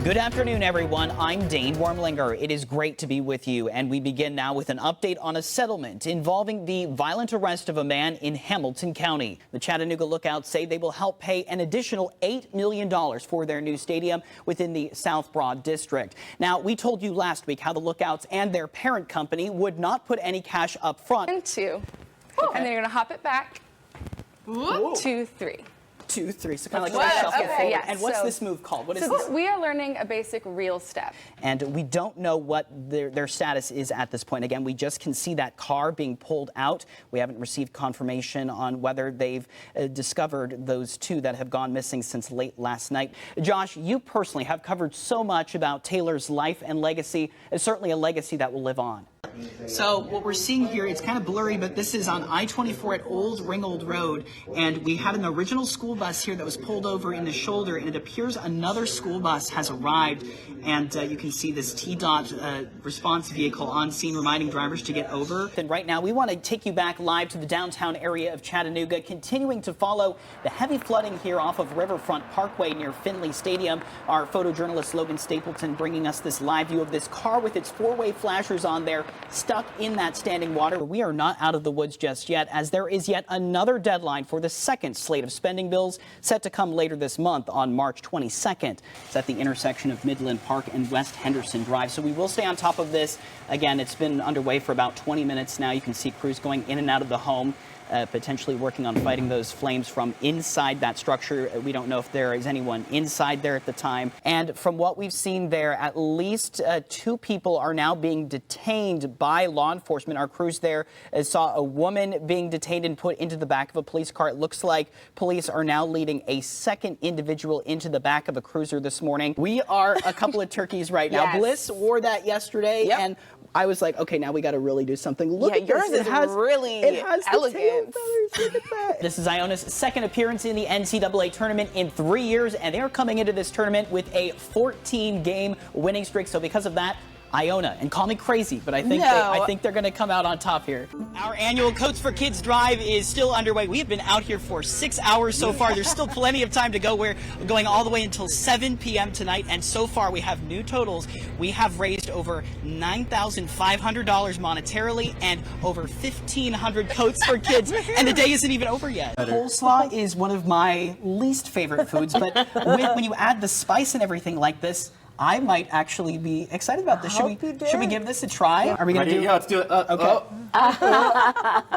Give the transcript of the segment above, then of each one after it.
Good afternoon, everyone. I'm Dane Wurmlinger. It is great to be with you, and we begin now with an update on a settlement involving the violent arrest of a man in Hamilton County. The Chattanooga Lookouts say they will help pay an additional $8 million for their new stadium within the South Broad District. Now, we told you last week how the Lookouts and their parent company would not put any cash up front. And two. And then you're going to hop it back. Whoa. 2, 3. 2, 3. So kind of like shuffle forward. Yes. And what's this move called? What is this? We are learning a basic reel step. And we don't know what their status is at this point. Again, we just can see that car being pulled out. We haven't received confirmation on whether they've discovered those two that have gone missing since late last night. Josh, you personally have covered so much about Taylor's life and legacy. It's certainly a legacy that will live on. So what we're seeing here, it's kind of blurry, but this is on I-24 at Old Ringgold Road, and we had an original school bus here that was pulled over in the shoulder, and it appears another school bus has arrived, and you can see this T-Dot response vehicle on scene reminding drivers to get over. And right now, we want to take you back live to the downtown area of Chattanooga, continuing to follow the heavy flooding here off of Riverfront Parkway near Finley Stadium. Our photojournalist Logan Stapleton bringing us this live view of this car with its four-way flashers on there, stuck in that standing water. We are not out of the woods just yet, as there is yet another deadline for the second slate of spending bills set to come later this month on March 22nd. It's at the intersection of Midland Park and West Henderson Drive. So we will stay on top of this. Again, it's been underway for about 20 minutes now. You can see crews going in and out of the home, potentially working on fighting those flames from inside that structure. We don't know if there is anyone inside there at the time. And from what we've seen there, at least 2 people are now being detained by law enforcement. Our crews there saw a woman being detained and put into the back of a police car. It looks like police are now leading a second individual into the back of a cruiser this morning. We are a couple of turkeys right now. Yes. Bliss wore that yesterday, and I was like, okay, now we got to really do something. Look at yours this. It has really elegant. Look at that. This is Iona's second appearance in the NCAA tournament in 3 years, and they are coming into this tournament with a 14-game winning streak. So because of that, Iona, and call me crazy, but I think they're going to come out on top here. Our annual Coats for Kids drive is still underway. We have been out here for 6 hours so far. There's still plenty of time to go. We're going all the way until 7 p.m. tonight, and so far we have new totals. We have raised over $9,500 monetarily and over 1,500 coats for kids, and the day isn't even over yet. Coleslaw is one of my least favorite foods, but when you add the spice and everything like this, I might actually be excited about this. Should we give this a try? Are we going to do it? Yeah, let's do it. Okay.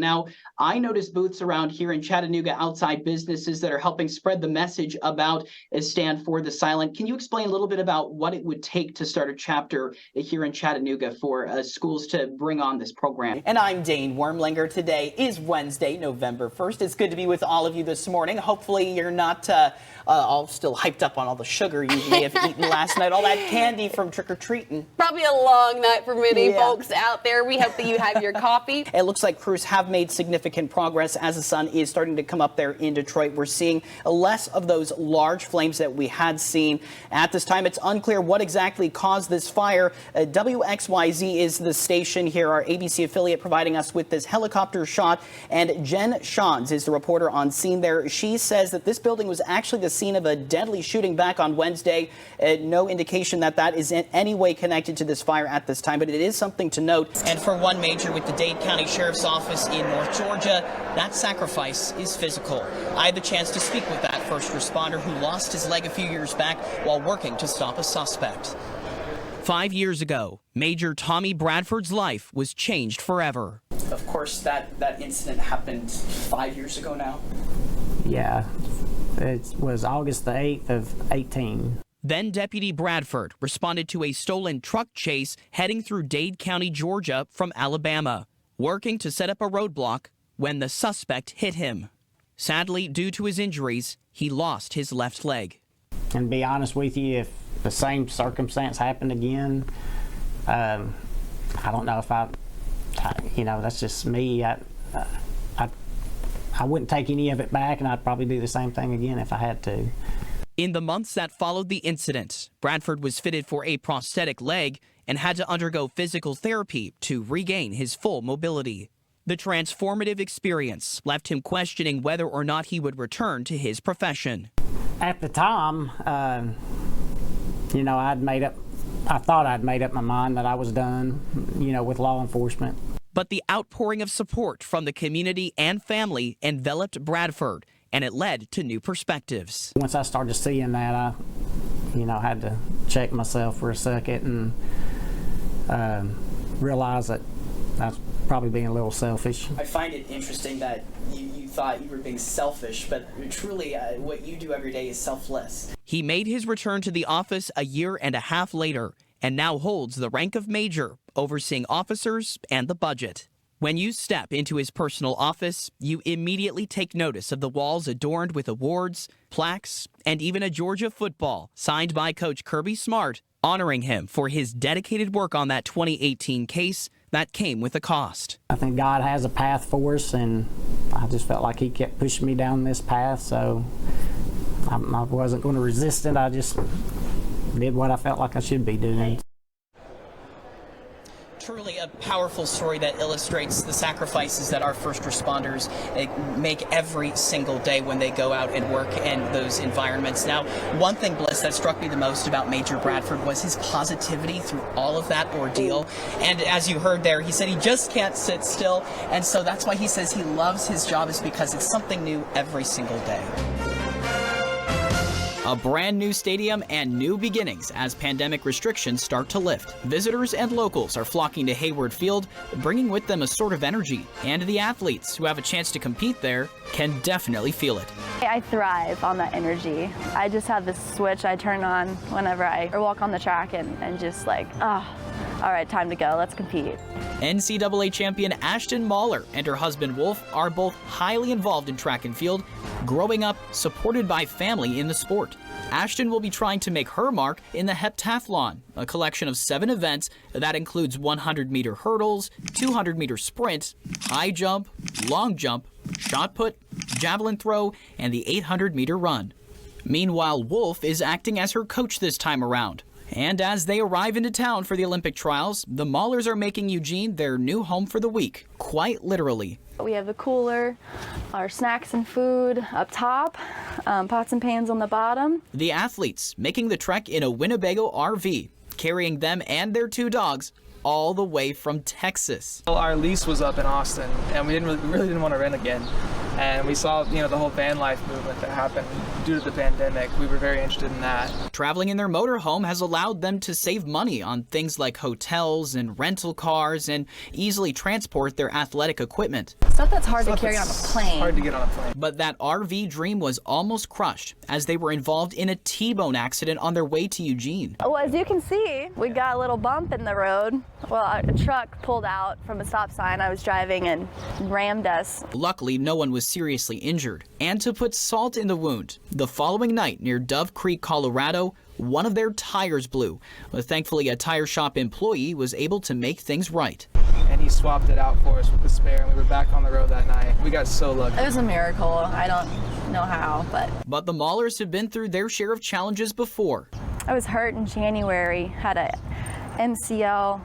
Now, I noticed booths around here in Chattanooga outside businesses that are helping spread the message about Stand for the Silent. Can you explain a little bit about what it would take to start a chapter here in Chattanooga for schools to bring on this program? And I'm Dane Wurmlinger. Today is Wednesday, November 1st. It's good to be with all of you this morning. Hopefully you're not all still hyped up on all the sugar you may have eaten last night, all that candy from trick-or-treating. Probably a long night for many folks out there. We hope that you have your coffee. It looks like crews have made significant progress as the sun is starting to come up there in Detroit. We're seeing less of those large flames that we had seen at this time. It's unclear what exactly caused this fire. WXYZ is the station here, our ABC affiliate, providing us with this helicopter shot. And Jen Shans is the reporter on scene there. She says that this building was actually the scene of a deadly shooting back on Wednesday. No indication that that is in any way connected to this fire at this time, but it is something to note. And for one major with the Dane County Sheriff's Office in North Georgia, that sacrifice is physical. I had the chance to speak with that first responder who lost his leg a few years back while working to stop a suspect. 5 years ago, Major Tommy Bradford's life was changed forever. Of course, that incident happened 5 years ago now. Yeah, it was August the 8th of 18. Then Deputy Bradford responded to a stolen truck chase heading through Dade County, Georgia from Alabama, working to set up a roadblock when the suspect hit him. Sadly, due to his injuries, he lost his left leg. And to be honest with you, if the same circumstance happened again, I don't know if that's just me. I wouldn't take any of it back, and I'd probably do the same thing again if I had to. In the months that followed the incident, Bradford was fitted for a prosthetic leg and had to undergo physical therapy to regain his full mobility. The transformative experience left him questioning whether or not he would return to his profession. At the time, you know, I thought I'd made up my mind that I was done, you know, with law enforcement. But the outpouring of support from the community and family enveloped Bradford, and it led to new perspectives. Once I started seeing that, I, you know, had to check myself for a second and realize that I was probably being a little selfish. I find it interesting that you thought you were being selfish, but truly what you do every day is selfless. He made his return to the office a year and a half later, and now holds the rank of major, overseeing officers and the budget. When you step into his personal office, you immediately take notice of the walls adorned with awards, plaques, and even a Georgia football signed by Coach Kirby Smart, honoring him for his dedicated work on that 2018 case that came with a cost. I think God has a path for us, and I just felt like he kept pushing me down this path, so I wasn't going to resist it. I just did what I felt like I should be doing. Truly a powerful story that illustrates the sacrifices that our first responders make every single day when they go out and work in those environments. Now, one thing, Bliss, that struck me the most about Major Bradford was his positivity through all of that ordeal. And as you heard there, he said he just can't sit still. And so that's why he says he loves his job, is because it's something new every single day. A brand new stadium and new beginnings as pandemic restrictions start to lift. Visitors and locals are flocking to Hayward Field, bringing with them a sort of energy. And the athletes who have a chance to compete there can definitely feel it. I thrive on that energy. I just have this switch I turn on whenever I walk on the track and just like, all right, time to go, let's compete. NCAA champion Ashton Mahler and her husband Wolf are both highly involved in track and field, growing up supported by family in the sport. Ashton will be trying to make her mark in the heptathlon, a collection of 7 events that includes 100-meter hurdles, 200-meter sprint, high jump, long jump, shot put, javelin throw, and the 800-meter run. Meanwhile, Wolf is acting as her coach this time around. And as they arrive into town for the Olympic trials, the Mahlers are making Eugene their new home for the week, quite literally. We have the cooler, our snacks and food up top, pots and pans on the bottom. The athletes making the trek in a Winnebago RV, carrying them and their 2 dogs all the way from Texas. Well, our lease was up in Austin, and we really didn't want to rent again. And we saw, the whole van life movement that happened due to the pandemic. We were very interested in that. Traveling in their motorhome has allowed them to save money on things like hotels and rental cars and easily transport their athletic equipment. Stuff that's hard to carry on a plane. Hard to get on a plane. But that RV dream was almost crushed as they were involved in a T-bone accident on their way to Eugene. Well, as you can see, we got a little bump in the road. Well, a truck pulled out from a stop sign I was driving and rammed us. Luckily, no one was seriously injured. And to put salt in the wound, the following night near Dove Creek, Colorado, one of their tires blew. But thankfully, a tire shop employee was able to make things right. And he swapped it out for us with the spare, and we were back on the road that night. We got so lucky. It was a miracle. I don't know how, but. But the Mahlers have been through their share of challenges before. I was hurt in January, had a MCL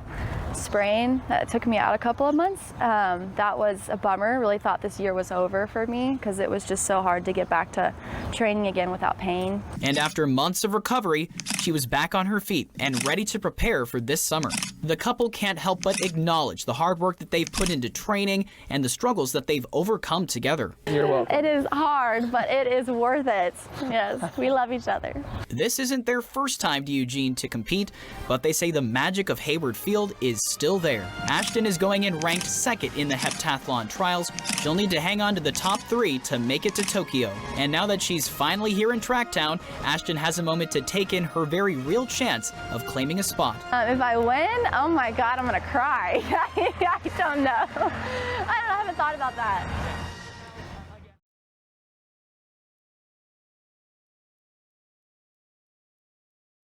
sprain that took me out a couple of months. That was a bummer. Really thought this year was over for me because it was just so hard to get back to training again without pain. And after months of recovery, she was back on her feet and ready to prepare for this summer. The couple can't help but acknowledge the hard work that they've put into training and the struggles that they've overcome together. You're welcome. It is hard, but it is worth it. Yes, we love each other. This isn't their first time to Eugene to compete, but they say the magic of Hayward Field is still there. Ashton is going in ranked 2nd in the heptathlon trials. She'll need to hang on to the top 3 to make it to Tokyo. And now that she's finally here in Tracktown, Ashton has a moment to take in her very real chance of claiming a spot. If I win, oh my God, I'm gonna cry. I don't know. I haven't thought about that.